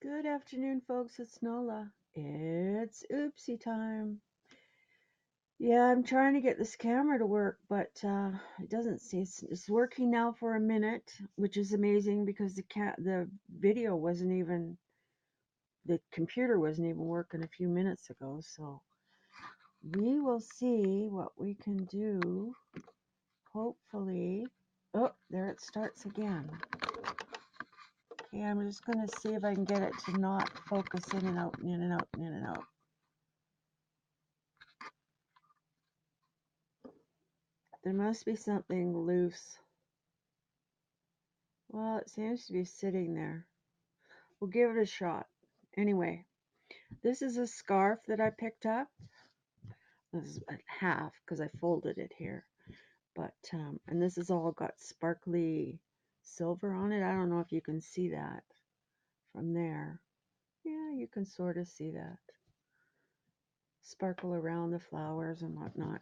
Good afternoon, folks. It's Nola. It's oopsie time. Yeah, I'm trying to get this camera to work, but it doesn't see. It's working now for a minute, which is amazing because the video wasn't even the computer wasn't even working a few minutes ago. So we will see what we can do. Hopefully, oh, there it starts again. Okay, I'm just gonna see if I can get it to not focus in and out and in and out and in and out. There must be something loose. Well, it seems to be sitting there. We'll give it a shot. Anyway, this is a scarf that I picked up. This is half because I folded it here. But, and this has all got sparkly silver on it. I don't know if you can see that from there. Yeah, you can sort of see that. Sparkle around the flowers and whatnot.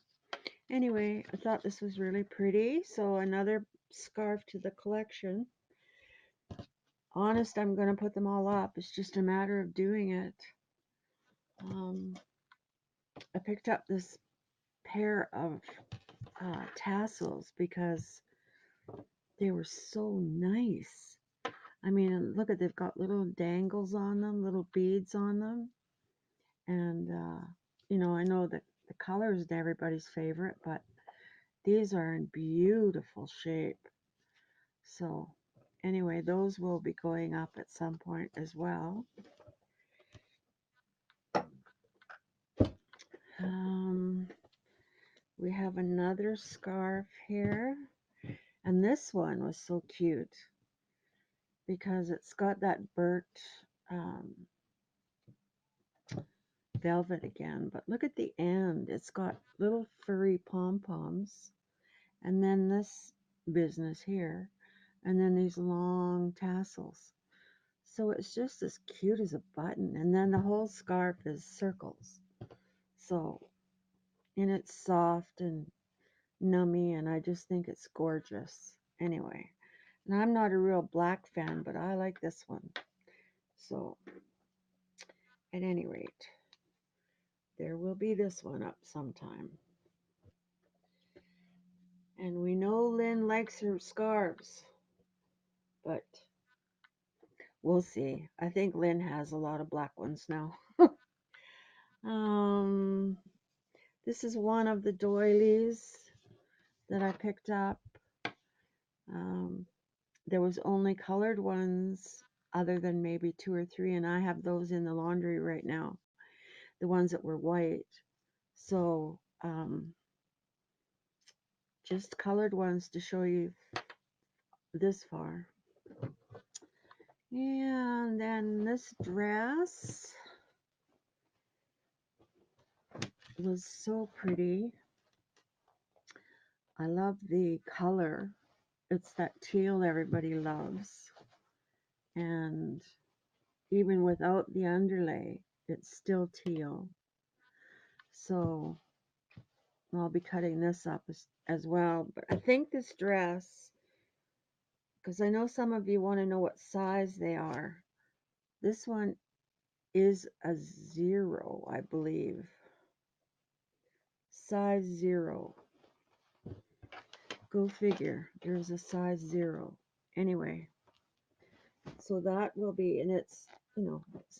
Anyway, I thought this was really pretty. So another scarf to the collection. Honest, I'm going to put them all up. It's just a matter of doing it. I picked up this pair of tassels because they were so nice. I mean, look at, they've got little dangles on them, little beads on them. And, I know that the color isn't everybody's favorite, but these are in beautiful shape. So anyway, those will be going up at some point as well. Um, we have another scarf here. And this one was so cute because it's got that burnt um, velvet again. But look at the end. It's got little furry pom-poms. And then this business here. And then these long tassels. So it's just as cute as a button. And then the whole scarf is circles. So, and it's soft and nummy. And I just think it's gorgeous. Anyway. And I'm not a real black fan, but I like this one. So, at any rate, there will be this one up sometime. And we know Lynn likes her scarves, but we'll see. I think Lynn has a lot of black ones now. um, this is one of the doilies that I picked up. Um, there was only colored ones other than maybe 2 or 3, and I have those in the laundry right now, the ones that were white. So just colored ones to show you this far. And then this dress was so pretty. I love the color. It's that teal everybody loves. And even without the underlay, it's still teal. So I'll be cutting this up as well. But I think this dress, because I know some of you want to know what size they are, this one is a 0, I believe. Size 0. Go figure. There's a size 0. Anyway, so that will be, and it's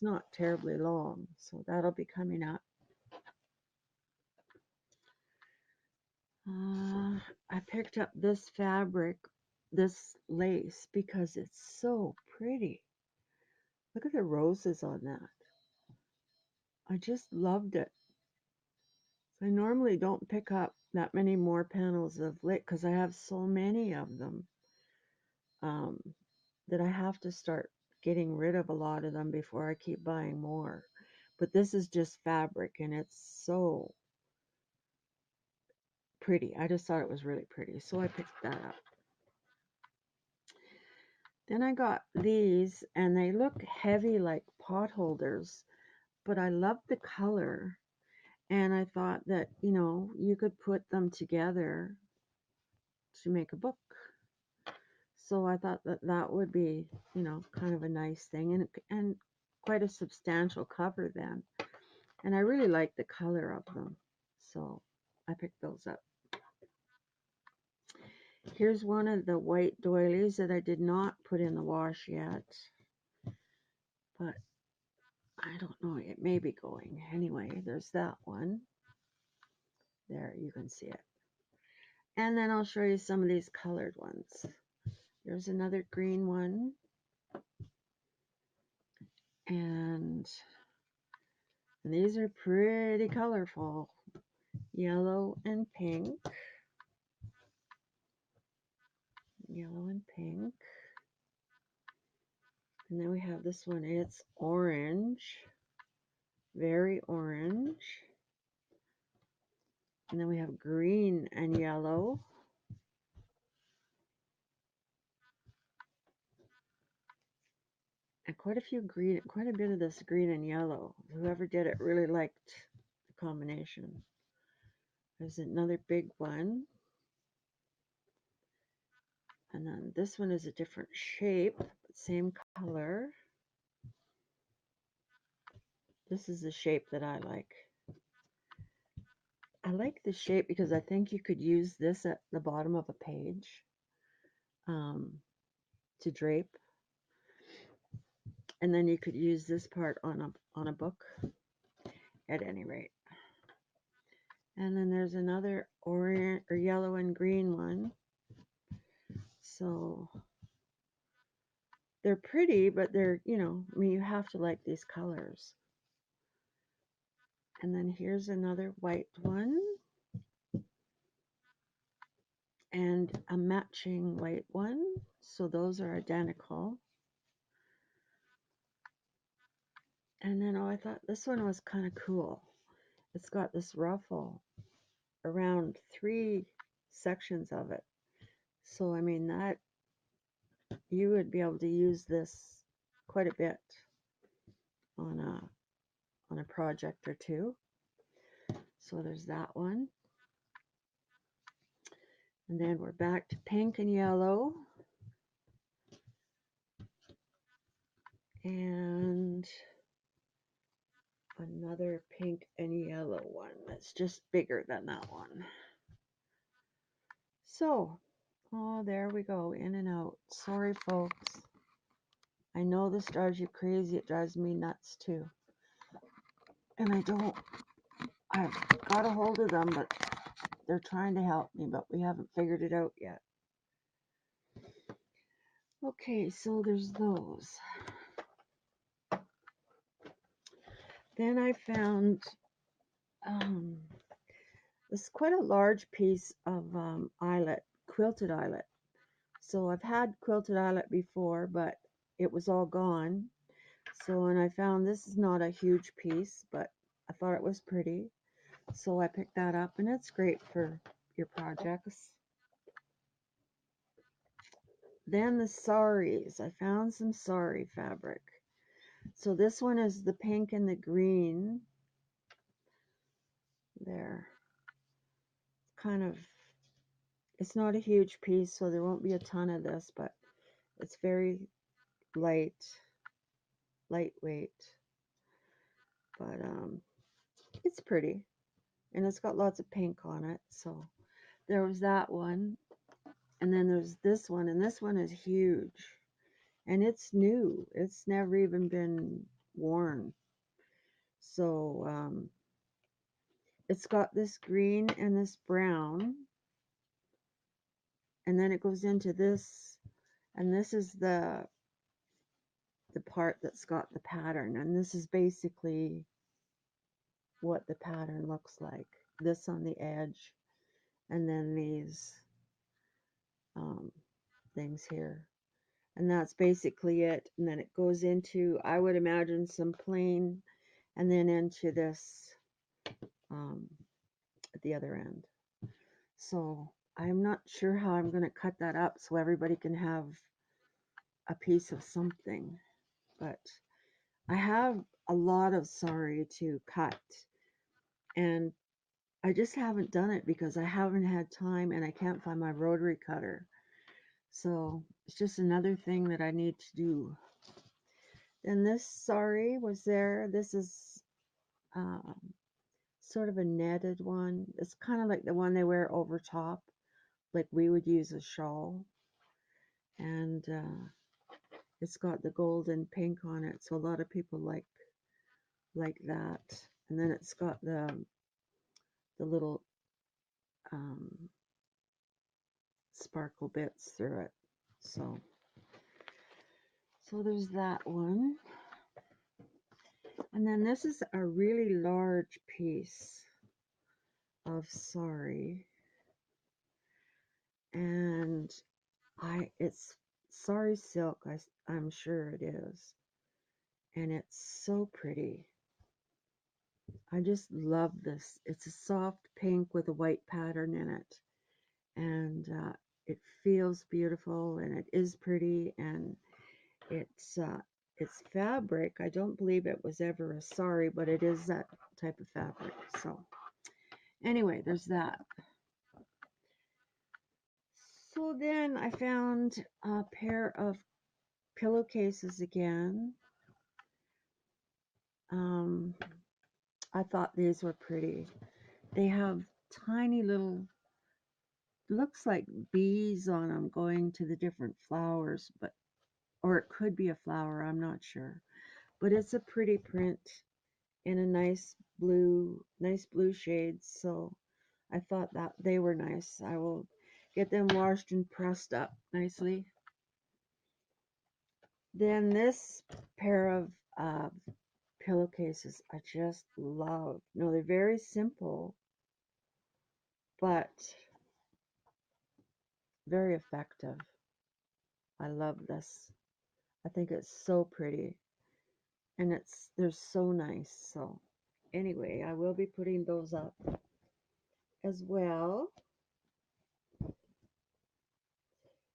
not terribly long, so that'll be coming up. I picked up this fabric, this lace, because it's so pretty. Look at the roses on that. I just loved it. I normally don't pick up that many more panels of lace because I have so many of them um, that I have to start getting rid of a lot of them before I keep buying more. But this is just fabric and it's so pretty. I just thought it was really pretty. So I picked that up. Then I got these and they look heavy like pot holders, but I love the color. And I thought that, you could put them together to make a book. So I thought that that would be, kind of a nice thing. And quite a substantial cover then. And I really like the color of them. So I picked those up. Here's one of the white doilies that I did not put in the wash yet. But I don't know, it may be going. Anyway, there's that one. There, you can see it. And then I'll show you some of these colored ones. There's another green one. And these are pretty colorful. Yellow and pink. Yellow and pink. And then we have this one. It's orange. Very orange. And then we have green and yellow. And quite a bit of this green and yellow. Whoever did it really liked the combination. There's another big one. And then this one is a different shape, but same color. This is the shape that I like. I like the shape because I think you could use this at the bottom of a page to drape. And then you could use this part on a book at any rate. And then there's another orange or yellow and green one. So they're pretty, but they're, you know, I mean, you have to like these colors. And then here's another white one. And a matching white one. So those are identical. And then, oh, I thought this one was kind of cool. It's got this ruffle around 3 sections of it. So, I mean, that you would be able to use this quite a bit on a project or two. So there's that one. And then we're back to pink and yellow. And another pink and yellow one that's just bigger than that one. So, oh, there we go, in and out. Sorry, folks. I know this drives you crazy. It drives me nuts, too. And I've got a hold of them, but they're trying to help me, but we haven't figured it out yet. Okay, so there's those. Then I found this is quite a large piece of eyelet, quilted eyelet. So I've had quilted eyelet before, but it was all gone. So, and I found this is not a huge piece, but I thought it was pretty. So I picked that up, and it's great for your projects. Then the saris. I found some sari fabric. So this one is the pink and the green. There. Kind of, it's not a huge piece, so there won't be a ton of this, but it's very lightweight. But it's pretty. And it's got lots of pink on it. So there was that one. And then there's this one, and this one is huge. And it's new. It's never even been worn. So it's got this green and this brown. And then it goes into this, and this is the part that's got the pattern. And this is basically what the pattern looks like. This on the edge, and then these things here. And that's basically it. And then it goes into, I would imagine, some plain, and then into this at the other end. So I'm not sure how I'm going to cut that up so everybody can have a piece of something. But I have a lot of sari to cut, and I just haven't done it because I haven't had time and I can't find my rotary cutter. So it's just another thing that I need to do. And this sari was there. This is um, sort of a netted one. It's kind of like the one they wear over top, like we would use a shawl. And it's got the gold and pink on it, so a lot of people like that. And then it's got the little um, sparkle bits through it. So there's that one. And then this is a really large piece of sari, and it's sari silk. I'm sure it is, and it's so pretty. I just love this. It's a soft pink with a white pattern in it, and it feels beautiful, and it is pretty, and it's fabric. I don't believe it was ever a sari, but it is that type of fabric. So anyway, there's that. So then I found a pair of pillowcases again. Um, I thought these were pretty. They have tiny little, looks like bees on them going to the different flowers, but or it could be a flower, I'm not sure. But it's a pretty print in a nice blue shade. So I thought that they were nice. I will get them washed and pressed up nicely. Then this pair of pillowcases I just love. No, they're very simple, but very effective. I love this. I think it's so pretty, and they're so nice. So anyway, I will be putting those up as well.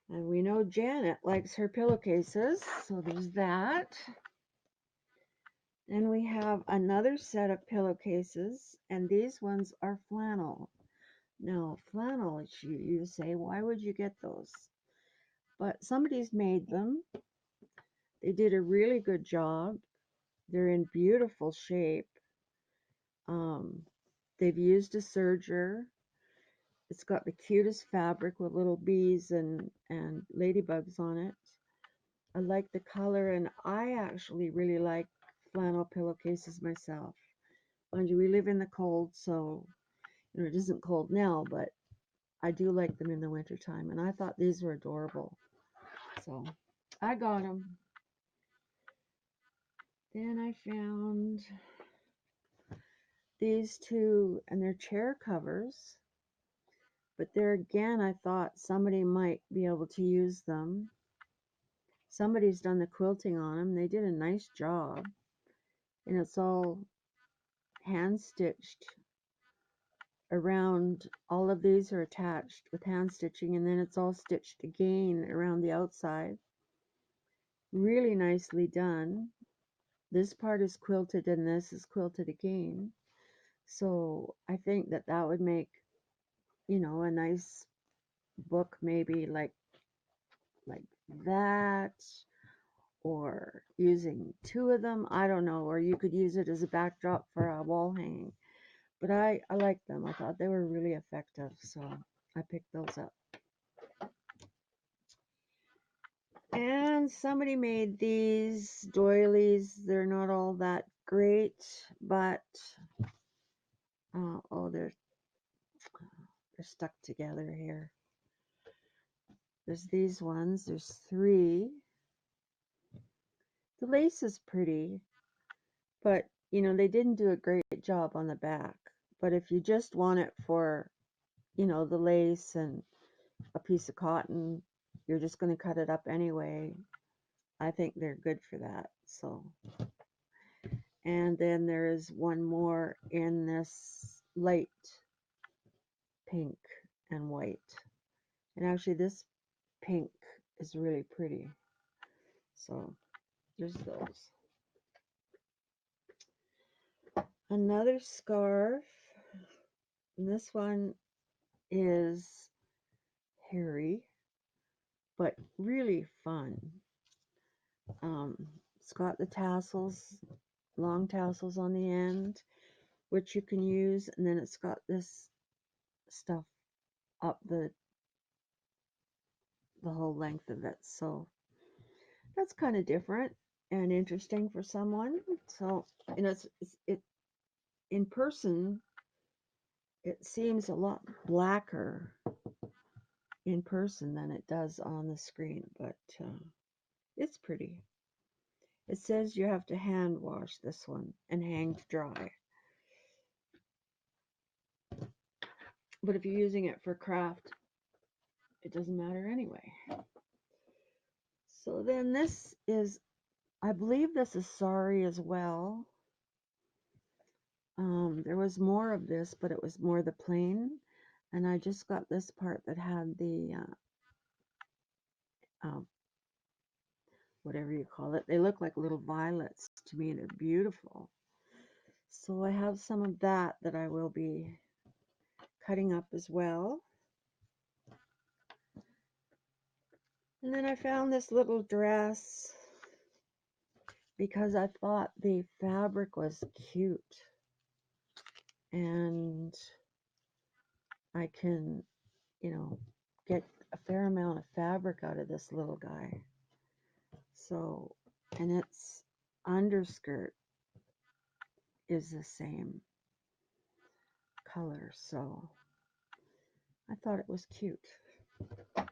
And we know Janet likes her pillowcases, so there's that. Then we have another set of pillowcases, and these ones are flannel. Now, flannel, you say, why would you get those? But somebody's made them. They did a really good job. They're in beautiful shape. Um, they've used a serger. It's got the cutest fabric with little bees and ladybugs on it. I like the color, and I actually really like flannel pillowcases myself. Mind you, we live in the cold, so it isn't cold now, but I do like them in the wintertime, and I thought these were adorable. So I got them. Then I found these two, and they're chair covers, but there again, I thought somebody might be able to use them. Somebody's done the quilting on them. They did a nice job, and it's all hand stitched around. All of these are attached with hand stitching, and then it's all stitched again around the outside. Really nicely done. This part is quilted and this is quilted again. So I think that would make, a nice book, maybe like that, or using two of them. I don't know, or you could use it as a backdrop for a wall hanging. But I like them. I thought they were really effective, so I picked those up. And somebody made these doilies. They're not all that great, but they're stuck together here. There's these ones. There's three. The lace is pretty, but they didn't do a great job on the back. But if you just want it for, the lace and a piece of cotton, you're just going to cut it up anyway. I think they're good for that. So, and then there is one more in this light pink and white. And actually this pink is really pretty. So there's those. Another scarf. And this one is hairy, but really fun. It's got the tassels, long tassels on the end, which you can use, and then it's got this stuff up the whole length of it. So that's kind of different and interesting for someone. So, you know, it in person, it seems a lot blacker in person than it does on the screen, but it's pretty. It says you have to hand wash this one and hang to dry. But if you're using it for craft, it doesn't matter anyway. So then this is, I believe this is sari as well. There was more of this, but it was more the plain. And I just got this part that had the, whatever you call it. They look like little violets to me. They're beautiful. So I have some of that I will be cutting up as well. And then I found this little dress because I thought the fabric was cute. And I can, you know, get a fair amount of fabric out of this little guy. So, and its underskirt is the same color. So I thought it was cute. Of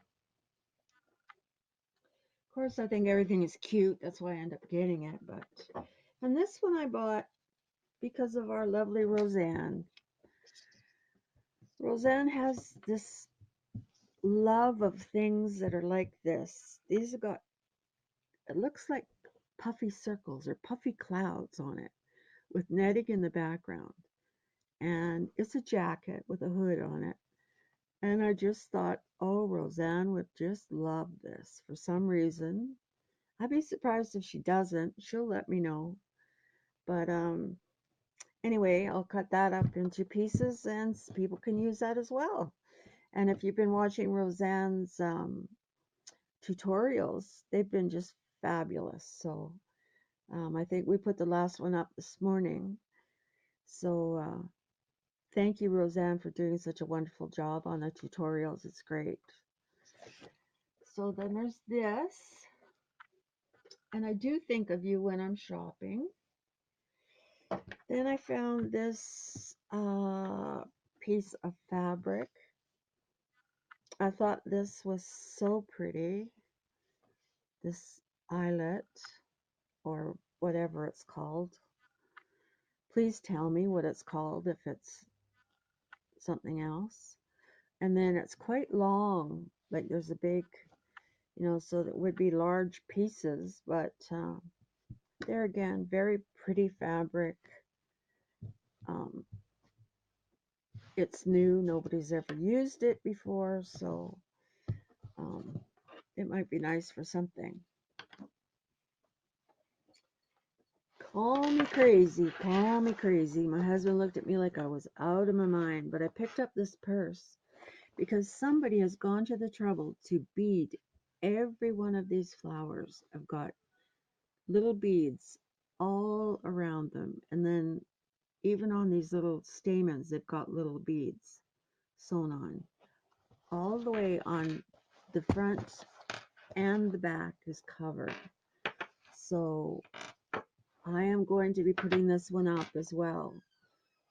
course, I think everything is cute. That's why I end up getting it. But, and this one I bought because of our lovely Roseanne. Roseanne has this love of things that are like this. These have got, it looks like puffy circles or puffy clouds on it with netting in the background. And it's a jacket with a hood on it. And I just thought, oh, Roseanne would just love this for some reason. I'd be surprised if she doesn't. She'll let me know. But anyway, I'll cut that up into pieces and people can use that as well. And if you've been watching Roseanne's tutorials, they've been just fabulous. So I think we put the last one up this morning. So thank you, Roseanne, for doing such a wonderful job on the tutorials. It's great. So then there's this. And I do think of you when I'm shopping. Then I found this piece of fabric. I thought this was so pretty. This eyelet, or whatever it's called. Please tell me what it's called if it's something else. And then it's quite long, like there's a big, you know, so that would be large pieces, but there again, very pretty fabric. It's new, nobody's ever used it before, so it might be nice for something. Call me crazy, call me crazy. My husband looked at me like I was out of my mind, but I picked up this purse because somebody has gone to the trouble to bead every one of these flowers. I've got little beads all around them, and then even on these little stamens, they've got little beads sewn on. All the way on the front and the back is covered. So I am going to be putting this one up as well.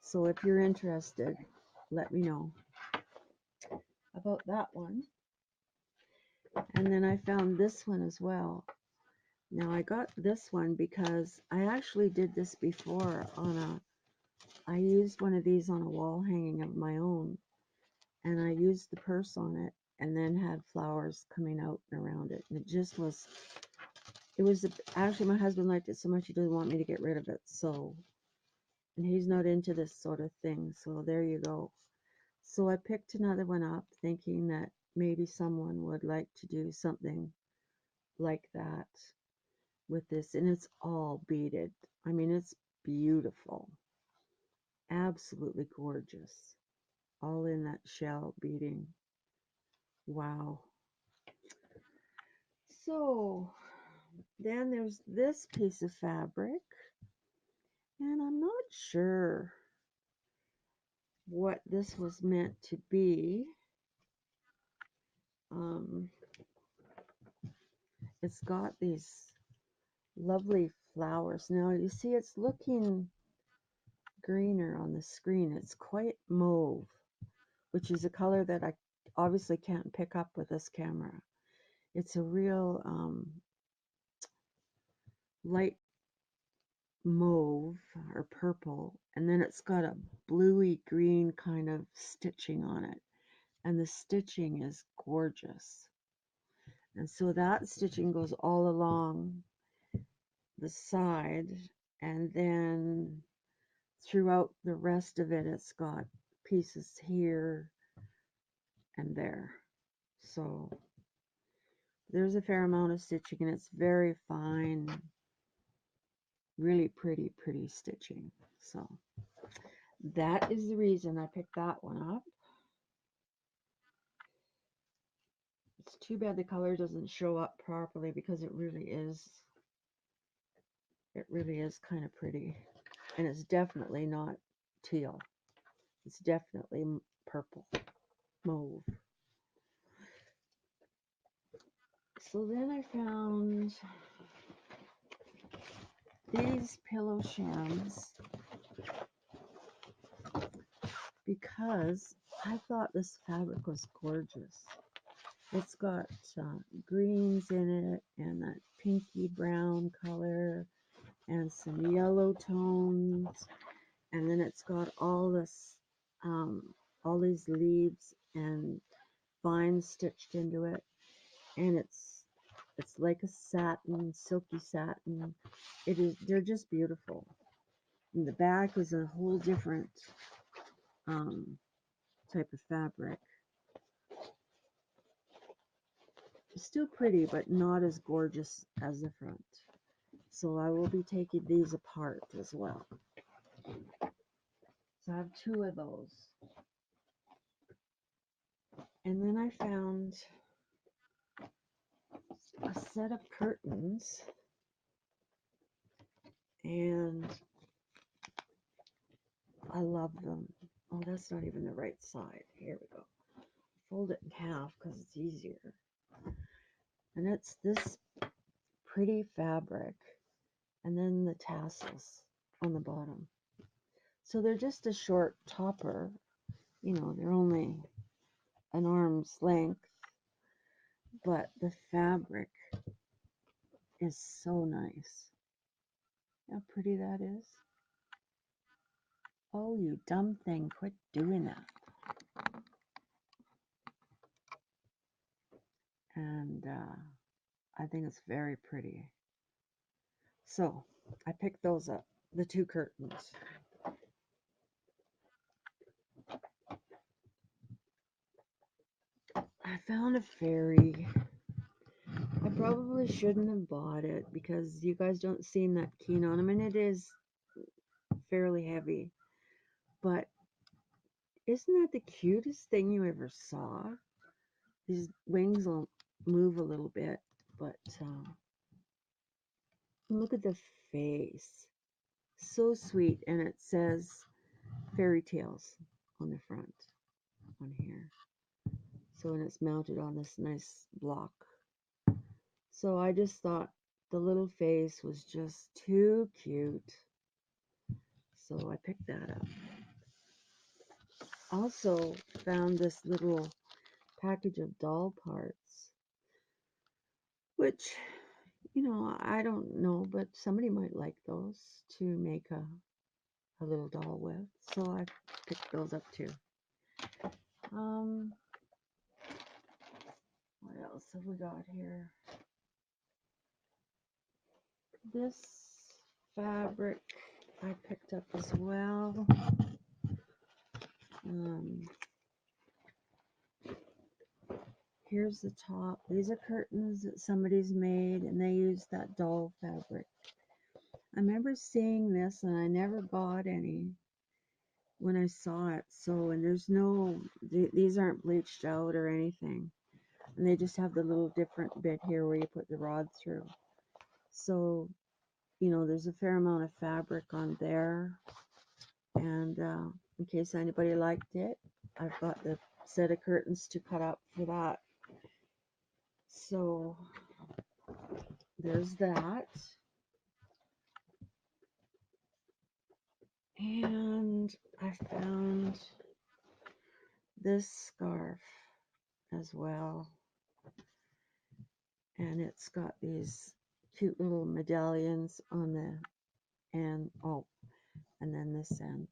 So if you're interested, let me know about that one. And then I found this one as well. Now I got this one because I actually did this before I used one of these on a wall hanging of my own, and I used the purse on it and then had flowers coming out and around it. And actually my husband liked it so much he doesn't want me to get rid of it. So, and he's not into this sort of thing. So there you go. So I picked another one up thinking that maybe someone would like to do something like that with this, and it's all beaded. I mean, it's beautiful, absolutely gorgeous, all in that shell beading. Wow. So Then there's this piece of fabric, and I'm not sure what this was meant to be. Um, it's got these lovely flowers. Now you see it's looking greener on the screen. It's quite mauve, which is a color that I obviously can't pick up with this camera. It's a real light mauve or purple, and then it's got a bluey green kind of stitching on it, and the stitching is gorgeous. And so that stitching goes all along the side, and then throughout the rest of it, it's got pieces here and there. So there's a fair amount of stitching, and it's very fine, really pretty stitching. So that is the reason I picked that one up. It's too bad the color doesn't show up properly, because it really is kind of pretty. And it's definitely not teal. It's definitely purple, mauve. So then I found these pillow shams because I thought this fabric was gorgeous. It's got greens in it, and that pinky brown color, and some yellow tones, and then it's got all this, all these leaves and vines stitched into it, and it's like a satin, silky satin. They're just beautiful. And the back is a whole different type of fabric. It's still pretty, but not as gorgeous as the front. So I will be taking these apart as well. So I have two of those. And then I found a set of curtains, and I love them. Oh, that's not even the right side. Here we go. Fold it in half because it's easier. And it's this pretty fabric, and then the tassels on the bottom. So they're just a short topper. You know, they're only an arm's length, but the fabric is so nice. How pretty that is. Oh, you dumb thing, quit doing that. And I think it's very pretty. So I picked those up, the two curtains. I found a fairy. I probably shouldn't have bought it because you guys don't seem that keen on them, and it is fairly heavy. But isn't that the cutest thing you ever saw? These wings will move a little bit, but look at the face. So sweet, and it says fairy tales on the front, on here. So, and it's mounted on this nice block. So I just thought the little face was just too cute. So I picked that up. Also found this little package of doll parts, which, you know, I don't know, but somebody might like those to make a little doll with. So I picked those up too. What else have we got here? This fabric I picked up as well. Here's the top. These are curtains that somebody's made, and they use that doll fabric. I remember seeing this, and I never bought any when I saw it. So, and there's no, these aren't bleached out or anything. And they just have the little different bit here where you put the rod through. So, there's a fair amount of fabric on there. And in case anybody liked it, I've got the set of curtains to cut up for that. So there's that. And I found this scarf as well. And it's got these cute little medallions on the end. Oh, and then this end.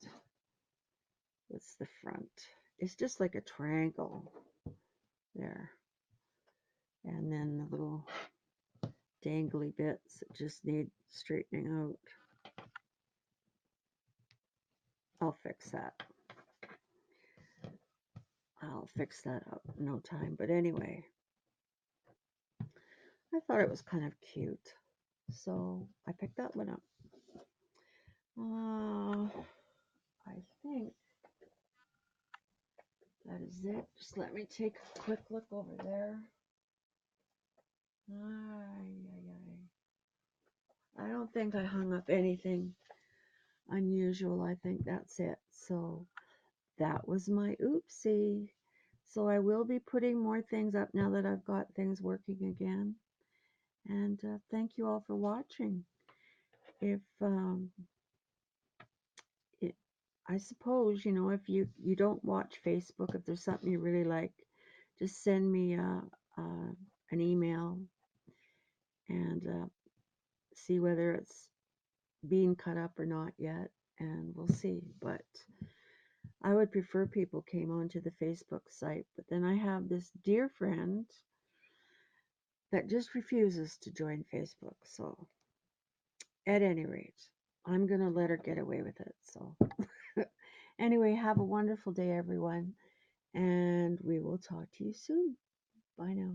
That's the front. It's just like a triangle there. And then the little dangly bits that just need straightening out. I'll fix that. I'll fix that up in no time. But anyway, I thought it was kind of cute. So I picked that one up. I think that is it. Just let me take a quick look over there. I don't think I hung up anything unusual. I think that's it. So that was my oopsie. So I will be putting more things up now that I've got things working again. And thank you all for watching. If I suppose, if you don't watch Facebook, if there's something you really like, just send me an email and see whether it's being cut up or not yet, and we'll see. But I would prefer people came onto the Facebook site. But then I have this dear friend that just refuses to join Facebook. So at any rate, I'm going to let her get away with it. So anyway, have a wonderful day, everyone. And we will talk to you soon. Bye now.